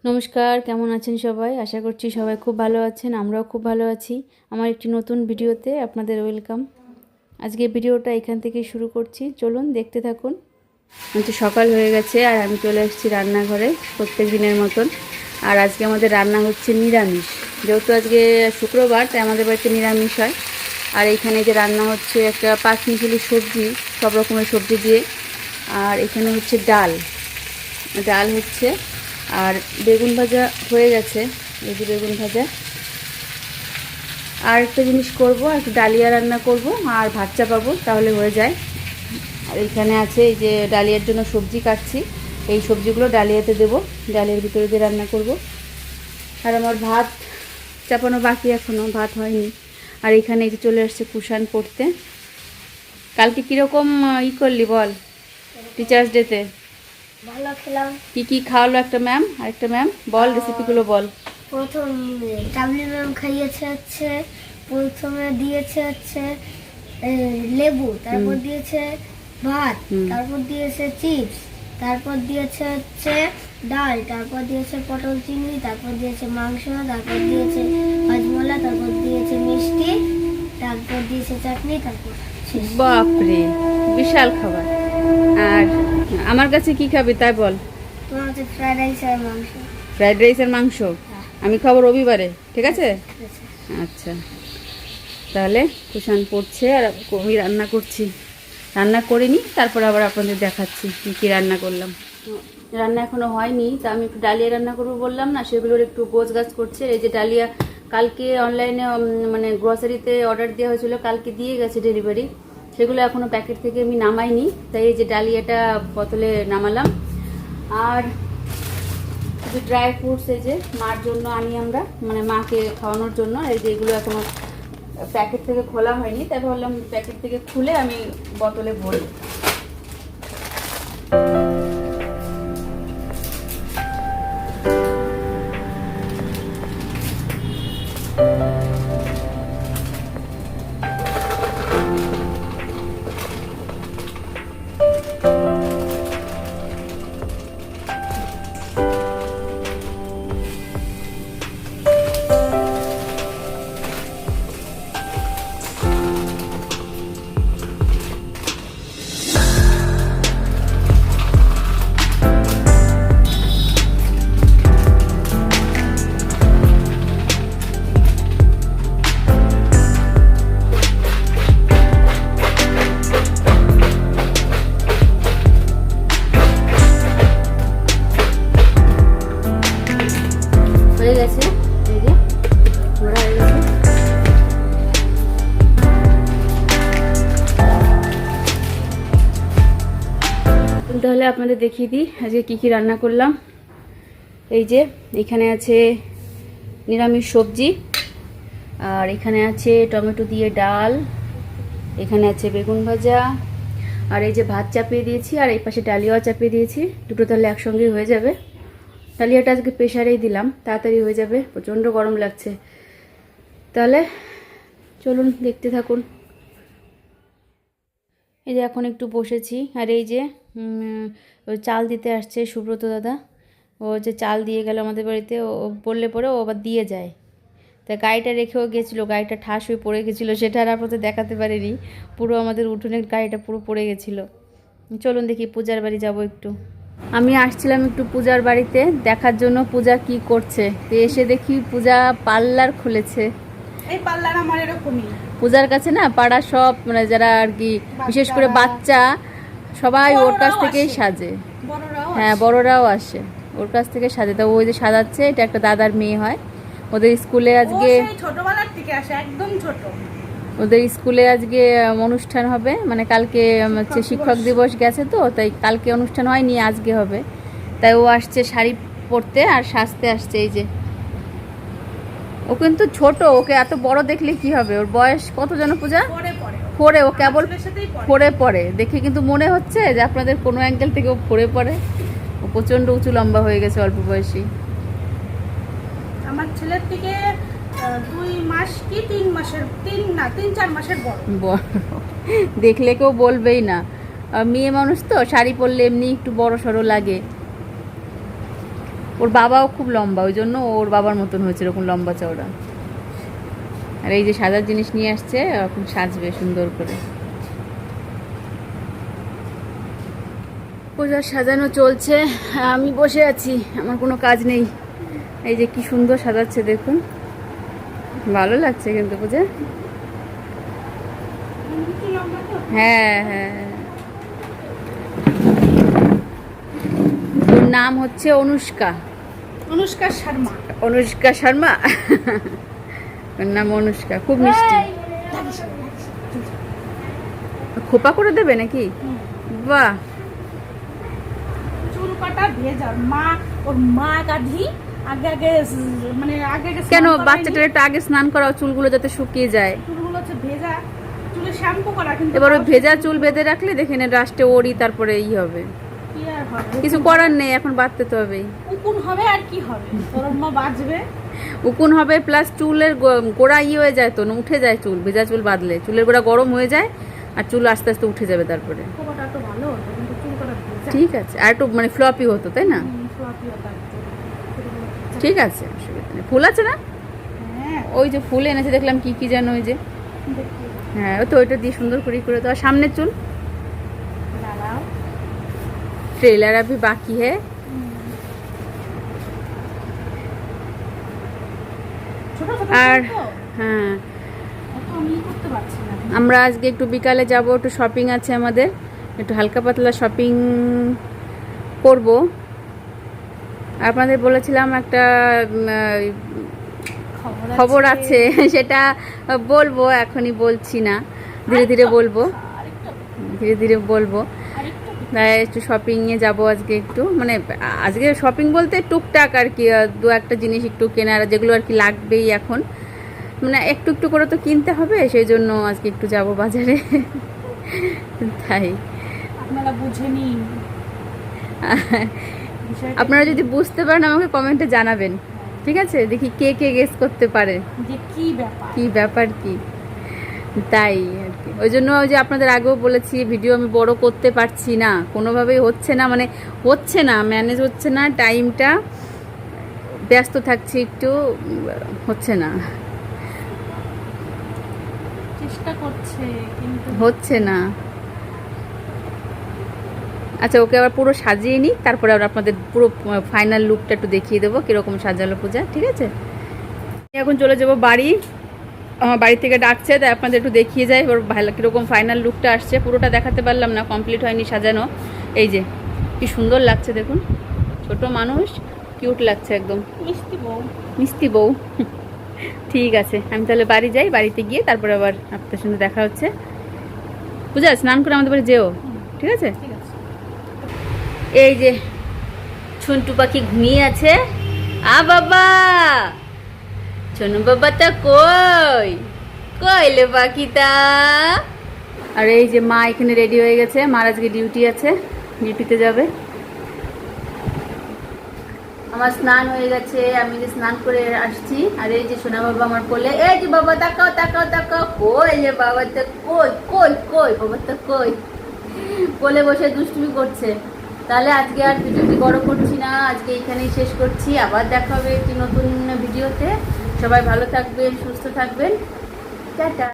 নমস্কার, কেমন আছেন সবাই? আশা করছি সবাই খুব ভালো আছেন। আমরাও খুব ভালো আছি। আমার একটি নতুন ভিডিওতে আপনাদের ওয়েলকাম। আজকে ভিডিওটা এখান থেকে শুরু করছি, চলুন দেখতে থাকুন। তো সকাল হয়ে গেছে আর আমি চলে এসেছি রান্নাঘরে প্রত্যেক দিনের মতন। আর আজকে আমাদের রান্না হচ্ছে নিরামিষ, যেহেতু আজকে শুক্রবার, তাই আমাদের বাড়িতে নিরামিষ হয়। আর এইখানে যে রান্না হচ্ছে একটা পাঁচমিশালি সবজি, সব রকমের সবজি দিয়ে। আর এখানে হচ্ছে ডাল ডাল হচ্ছে, আর বেগুন ভাজা হয়ে গেছে। এই যে বেগুন ভাজা। আর একটা জিনিস করব, একটু ডালিয়া রান্না করব আর ভাত চাপাবো, তাহলে হয়ে যায়। আর এখানে আছে এই যে ডালিয়ার জন্য সবজি কাটছি, এই সবজিগুলো ডালিয়াতে দেবো, ডালিয়ার ভিতরে দিয়ে রান্না করব। আর আমার ভাত চাপানো বাকি, এখনও ভাত হয়নি। আর এখানে এই যে চলে আসছে কুষাণ পড়তে। কালকে কীরকম করলি বল টিচার্স ডেতে? ভালো খেলাম। কি খাওয়ালো একটা ম্যাম, আরেকটা ম্যাম বল, রেসিপিগুলো বল। প্রথম ডাবলি ম্যাম খাইয়েছে হচ্ছে, প্রথমে দিয়েছে হচ্ছে লেবু, তারপর দিয়েছে ভাত, তারপর দিয়েছে চিপস, তারপর দিয়েছে হচ্ছে ডাল, তারপর দিয়েছে পটল চিংড়ি, তারপর দিয়েছে মাংস, তারপর দিয়েছে হজমোলা, তারপর দিয়েছে মিষ্টি, তারপর দিয়েছে চাটনি, তারপর বাপরে, বিশাল খাবার। আর আমার কাছে কি খাবি তাই বল। তোমার হচ্ছে ফ্রাইড রাইস আর মাংস। ফ্রাইড রাইস আর মাংস আমি খাবো রবিবারে, ঠিক আছে? আচ্ছা, তাহলে কুষাণ পড়ছে আর আমি রান্না করছি। রান্না করিনি, তারপর আবার আপনাদের দেখাচ্ছি কী কী রান্না করলাম। রান্না এখনও হয়নি, তা আমি একটু ডালিয়া রান্না করবো বললাম না, সেগুলোর একটু গোছগাছ করছে। এই যে ডালিয়া কালকে অনলাইনে মানে গ্রসারিতে অর্ডার দেওয়া হয়েছিল, কালকে দিয়ে গেছে ডেলিভারি। সেগুলো এখনও প্যাকেট থেকে আমি নামাইনি, তাই এই যে ডালিয়াটা বোতলে নামালাম। আর কিছু ড্রাই ফ্রুটস এই যে মার জন্য আনি আমরা, মানে মাকে খাওয়ানোর জন্য। এই যে এগুলো এখনও প্যাকেট থেকে খোলা হয়নি, তাই ভাবলাম প্যাকেট থেকে খুলে আমি বোতলে ভরি। হয়ে গেছে, এই যে ভরা হয়ে গেছে। তাহলে আপনাদের দেখিয়ে দিই আজকে কী কী রান্না করলাম। এই যে এখানে আছে নিরামিষ সবজি, আর এখানে আছে টমেটো দিয়ে ডাল, এখানে আছে বেগুন ভাজা, আর এই যে ভাত চাপিয়ে দিয়েছি, আর এই পাশে ডালিয়াও চাপিয়ে দিয়েছি। দুটো তাহলে একসঙ্গেই হয়ে যাবে। ডালিয়াটা আজকে প্রেশারেই দিলাম, তাড়াতাড়ি হয়ে যাবে, প্রচণ্ড গরম লাগছে। তাহলে চলুন দেখতে থাকুন। এই যে এখন একটু বসেছি, আর এই যে চাল দিতে আসছে সুব্রত দাদা। ও যে চাল দিয়ে গেল আমাদের বাড়িতে, ও বললে পরে ও আবার দিয়ে যায়। তা গাড়িটা রেখেও গেছিলো, গাড়িটা ঠাস হয়ে পড়ে গেছিলো, সেটা আর আপনাদের দেখাতে পারিনি। পুরো আমাদের উঠোনের গাড়িটা পুরো পড়ে গেছিলো। চলুন দেখি, পূজার বাড়ি যাব একটু। আমি আসছিলাম একটু পূজার বাড়িতে দেখার জন্য পূজা কি করছে। তো এসে দেখি পূজা পার্লার খুলেছে। এই পার্লার আমার এরকমই। পূজার কাছে না পাড়া সব, মানে যারা আর কি বিশেষ করে বাচ্চা, সবাই ওর কাছ থেকেই সাজে। হ্যাঁ, বড়রাও আসে, ওর কাছ থেকে সাজে। তা ওই যে সাজাচ্ছে, এটা একটা দাদার মেয়ে হয়। ওদের স্কুলে আজকে ছোটবেলার থেকে আসে, একদম ছোট। ওদের স্কুলে আজকে অনুষ্ঠান হবে, মানে কালকে হচ্ছে শিক্ষক দিবস গেছে, তো তাই কালকে অনুষ্ঠান হয়নি, আজকে হবে। তাই ও আসছে শাড়ি পরতে আর সাজতে আসছে। এই যে ও কিন্তু ছোট, ওকে এত বড় দেখলে কি হবে? ওর বয়স কত যেন পূজা? ফোরে, ও কেবল ফোরে পড়ে দেখে, কিন্তু মনে হচ্ছে যে আপনাদের কোনো অ্যাঙ্গেল থেকে ও ফোরে পড়ে। ও প্রচণ্ড উঁচু লম্বা হয়ে গেছে অল্প বয়সী। আমার ছেলের থেকে 2 মাস কি 3 মাসের, 3-4 মাসের বড়। দেখলে কেউ বলবেই না। মেয়ে মানুষ তো শাড়ি পরলে এমনি একটু বড় সড়ো লাগে। ওর বাবাও খুব লম্বা, ওই জন্য ওর বাবার মতন হয়েছে এরকম লম্বা চওড়া। আর এই যে সাজার জিনিস নিয়ে আসছে, এখন সাজবে সুন্দর করে। পূজার সাজানো চলছে, আমি বসে আছি, আমার কোনো কাজ নেই। এই যে কি সুন্দর সাজাচ্ছে দেখুন, ভালো লাগছে কিন্তু পূজা। হ্যাঁ হ্যাঁ, ওর নাম হচ্ছে অনুষ্কা। অনুষ্কা শর্মা। অনুষ্কা শর্মা ওর নাম অনুষ্কা, খুব মিষ্টি। খোপা করে দেবে নাকি? বাহ, চুল কাটা ভেজা, মা ওর মা গাধি আগে আগে মানে আগে আগে কেন স্নান করায়নি। বাচ্চাটার একটু আগে স্নান করাও, চুলগুলো যাতে শুকিয়ে যায়। চুলগুলো হচ্ছে ভেজা, চুলে শ্যাম্পু করা, কিন্তু এবার ওই ভেজা চুল বেঁধে রাখলে দেখে নে লাস্টে ওরই তারপরে ই হবে। কি আর হবে, কিছু করার নেই, এখন বাঁধতে তো হবেই। উকুন হবে আর কি হবে, তোর মা বাঁচবে। উকুন হবে প্লাস চুলের গোড়া ই হয়ে যায়, তো উঠে যায় চুল, ভেজা চুল বাঁধলে চুলের গোড়া গরম হয়ে যায় আর চুল আস্তে আস্তে উঠে যাবে তারপরে। খোপাটা তো ভালো হতো, কিন্তু চুল কাটা ভেজা। ঠিক আছে, আর একটু মানে ফ্লপি হতো তাই না? ফ্লপি হতো একটু। ঠিক আছে, অসুবিধা নেই। ফুল আছে না? হ্যাঁ, ওই যে ফুল এনেছে দেখলাম, কি কি যেন ওই যে, দেখি হ্যাঁ ওই তো ওইটা দিয়ে সুন্দর করে দাও। সামনের চুল দাঁড়াও। ट्रेलर अभी बाकी है। ছোট ছোট আর চুল তো, হ্যাঁ, অত আমি করতে পারছি না। আমরা আজকে একটু বিকালে যাব, একটু শপিং আছে আমাদের, একটু হালকা পাতলা শপিং করব। আপনাদের বলেছিলাম একটা খবর আছে সেটা বলবো, এখনই বলছি না, ধীরে ধীরে বলবো, ধীরে ধীরে বলবো। তাই একটু শপিংয়ে যাব আজকে, একটু মানে আজকে শপিং বলতে টুকটাক আর কি, দু একটা জিনিস একটু কেনার, যেগুলো আর কি লাগবেই এখন, মানে একটু একটু করে তো কিনতে হবে, সেই জন্য আজকে একটু যাব বাজারে। তাই আপনারা বুঝে নিন। আপনারা যদি বুঝতে পারেন আমাকে কমেন্টে জানাবেন, ঠিক আছে? দেখি কে কে গেস করতে পারে যে কি ব্যাপার। কি ব্যাপার কি, তাই আর কি। ওই জন্য ওই যে আপনাদের আগেও বলেছি, ভিডিও আমি বড় করতে পারছি না, কোনোভাবেই হচ্ছে না, মানে হচ্ছে না, ম্যানেজ হচ্ছে না, টাইমটা ব্যস্ত থাকছি একটু, হচ্ছে না, চেষ্টা করছে কিন্তু হচ্ছে না। আচ্ছা, ওকে আবার পুরো সাজিয়ে নিই, তারপরে আবার আপনাদের পুরো ফাইনাল লুকটা একটু দেখিয়ে দেবো কীরকম সাজালো পূজা, ঠিক আছে? এখন চলে যাবো বাড়ি, আমার বাড়ি থেকে ডাকছে, তাই আপনাদের একটু দেখিয়ে যাই ওর ভালো কীরকম ফাইনাল লুকটা আসছে। পুরোটা দেখাতে পারলাম না, কমপ্লিট হয়নি সাজানো। এই যে কি সুন্দর লাগছে দেখুন, ছোট মানুষ, কিউট লাগছে একদম, মিষ্টি বউ। মিষ্টি বউ। ঠিক আছে, আমি তাহলে বাড়ি যাই, বাড়িতে গিয়ে তারপরে আবার আপনার সঙ্গে দেখা হচ্ছে। পূজা স্নান করে আমাদের বাড়ি যেও, ঠিক আছে? ঠিক আছে। এই যে ছুন্টু পাখি ঘুমিয়ে আছে। আ বাবা, চনু বাবাটা কই কইলে পাখিটা? আর এই যে মা এখানে রেডি হয়ে গেছে, মার আজকে ডিউটি আছে, ডিউটিতে যাবে। আমার স্নান হয়ে গেছে, আমি যে স্নান করে আসছি। আর এই যে সোনা বাবা আমার কোলে, এই যে বাবা তাকাও তাকাও তাকাও, কই যে বাবাটা কই কই কই, বাবাটা কই, কোলে বসে দুষ্টুমি করছে। তাহলে আজকে আর ভিডিওটি বড় করছি না, আজকে এখানেই শেষ করছি। আবার দেখা হবে একটি নতুন ভিডিওতে। সবাই ভালো থাকবেন, সুস্থ থাকবেন, টাটা।